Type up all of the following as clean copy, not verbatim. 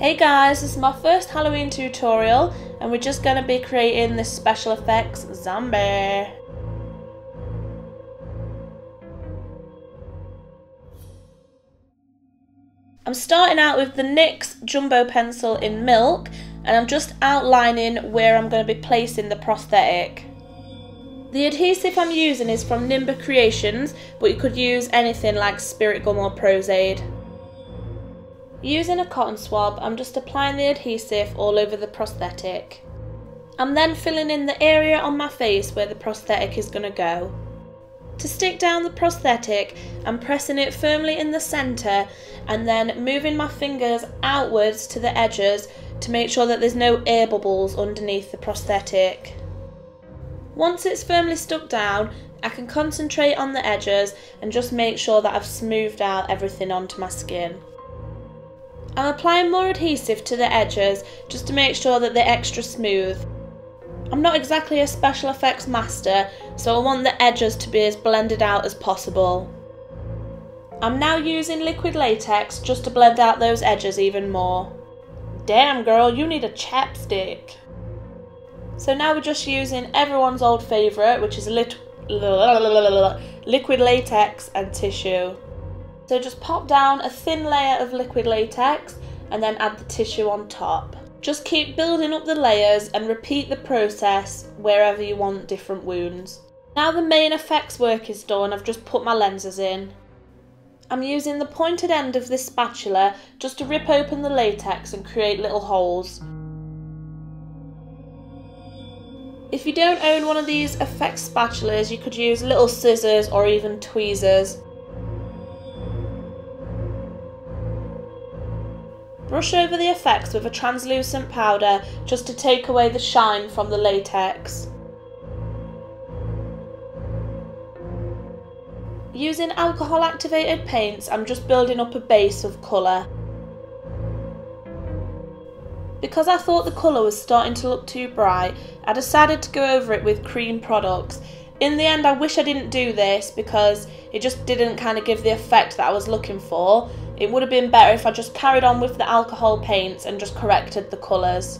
Hey guys, this is my first Halloween tutorial and we're just going to be creating this special effects zombie. I'm starting out with the NYX Jumbo Pencil in Milk and I'm just outlining where I'm going to be placing the prosthetic. The adhesive I'm using is from Nimba Creations, but you could use anything like Spirit Gum or Prozaid. Using a cotton swab, I'm just applying the adhesive all over the prosthetic. I'm then filling in the area on my face where the prosthetic is going to go. To stick down the prosthetic, I'm pressing it firmly in the centre and then moving my fingers outwards to the edges to make sure that there's no air bubbles underneath the prosthetic. Once it's firmly stuck down, I can concentrate on the edges and just make sure that I've smoothed out everything onto my skin. I'm applying more adhesive to the edges just to make sure that they're extra smooth. I'm not exactly a special effects master, so I want the edges to be as blended out as possible. I'm now using liquid latex just to blend out those edges even more. Damn girl, you need a chapstick. So now we're just using everyone's old favourite, which is liquid latex and tissue. So just pop down a thin layer of liquid latex and then add the tissue on top. Just keep building up the layers and repeat the process wherever you want different wounds. Now the main effects work is done, I've just put my lenses in. I'm using the pointed end of this spatula just to rip open the latex and create little holes. If you don't own one of these effects spatulas, you could use little scissors or even tweezers. Brush over the effects with a translucent powder just to take away the shine from the latex. Using alcohol activated paints, I'm just building up a base of colour. Because I thought the colour was starting to look too bright, I decided to go over it with cream products. In the end, I wish I didn't do this because it just didn't kind of give the effect that I was looking for. It would have been better if I just carried on with the alcohol paints and just corrected the colours.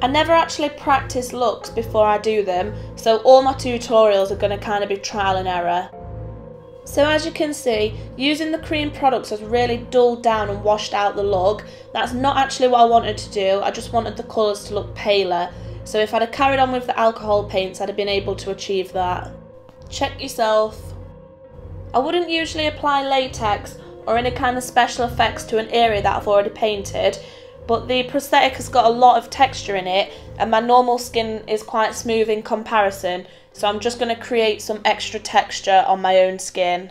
I never actually practice looks before I do them, so all my tutorials are going to kind of be trial and error. So as you can see, using the cream products has really dulled down and washed out the look. That's not actually what I wanted to do, I just wanted the colours to look paler. So if I'd have carried on with the alcohol paints, I'd have been able to achieve that. Check yourself. I wouldn't usually apply latex or any kind of special effects to an area that I've already painted, but the prosthetic has got a lot of texture in it and my normal skin is quite smooth in comparison, so I'm just going to create some extra texture on my own skin.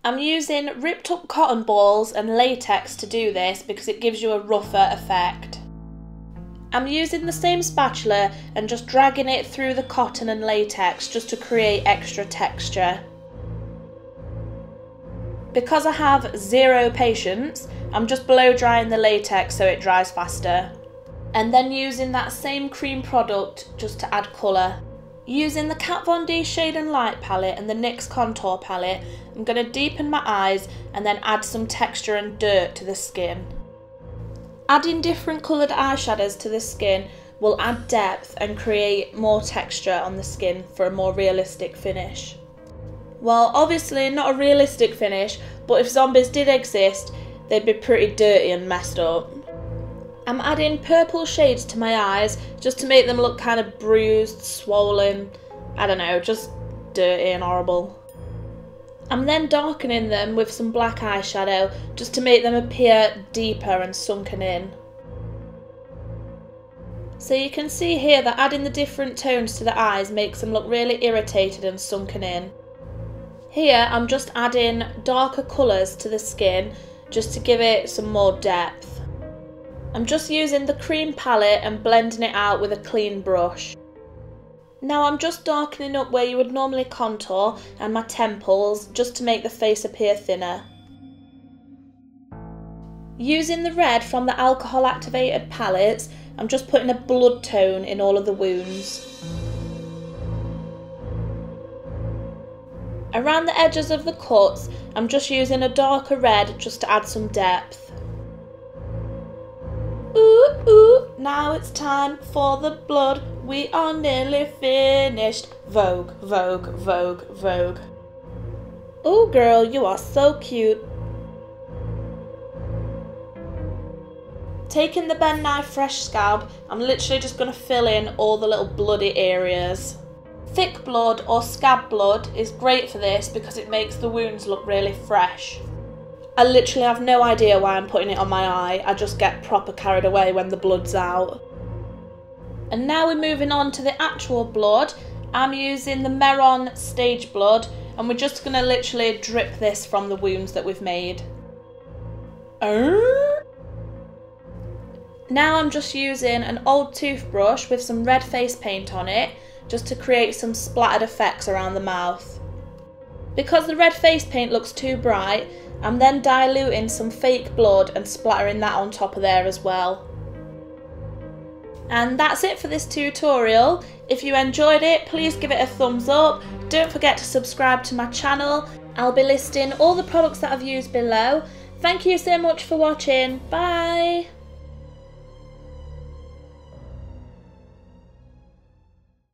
I'm using ripped up cotton balls and latex to do this because it gives you a rougher effect. I'm using the same spatula and just dragging it through the cotton and latex just to create extra texture. Because I have zero patience, I'm just blow drying the latex so it dries faster. And then using that same cream product just to add colour. Using the Kat Von D Shade and Light palette and the NYX Contour palette, I'm going to deepen my eyes and then add some texture and dirt to the skin. Adding different coloured eyeshadows to the skin will add depth and create more texture on the skin for a more realistic finish. Well, obviously not a realistic finish, but if zombies did exist, they'd be pretty dirty and messed up. I'm adding purple shades to my eyes just to make them look kind of bruised, swollen, I don't know, just dirty and horrible. I'm then darkening them with some black eyeshadow just to make them appear deeper and sunken in. So you can see here that adding the different tones to the eyes makes them look really irritated and sunken in. Here I'm just adding darker colours to the skin just to give it some more depth. I'm just using the cream palette and blending it out with a clean brush. Now I'm just darkening up where you would normally contour and my temples just to make the face appear thinner. Using the red from the alcohol activated palettes, I'm just putting a blood tone in all of the wounds. Around the edges of the cuts, I'm just using a darker red just to add some depth. Ooh, ooh, now it's time for the blood. We are nearly finished. Vogue, Vogue, Vogue, Vogue. Ooh, girl, you are so cute. Taking the Nye Fresh Scab, I'm literally just going to fill in all the little bloody areas. Thick blood or scab blood is great for this because it makes the wounds look really fresh. I literally have no idea why I'm putting it on my eye, I just get proper carried away when the blood's out. And now we're moving on to the actual blood. I'm using the Mehron stage blood and we're just going to literally drip this from the wounds that we've made. Now I'm just using an old toothbrush with some red face paint on it, just to create some splattered effects around the mouth. Because the red face paint looks too bright, I'm then diluting some fake blood and splattering that on top of there as well. And that's it for this tutorial. If you enjoyed it, please give it a thumbs up. Don't forget to subscribe to my channel. I'll be listing all the products that I've used below. Thank you so much for watching. Bye!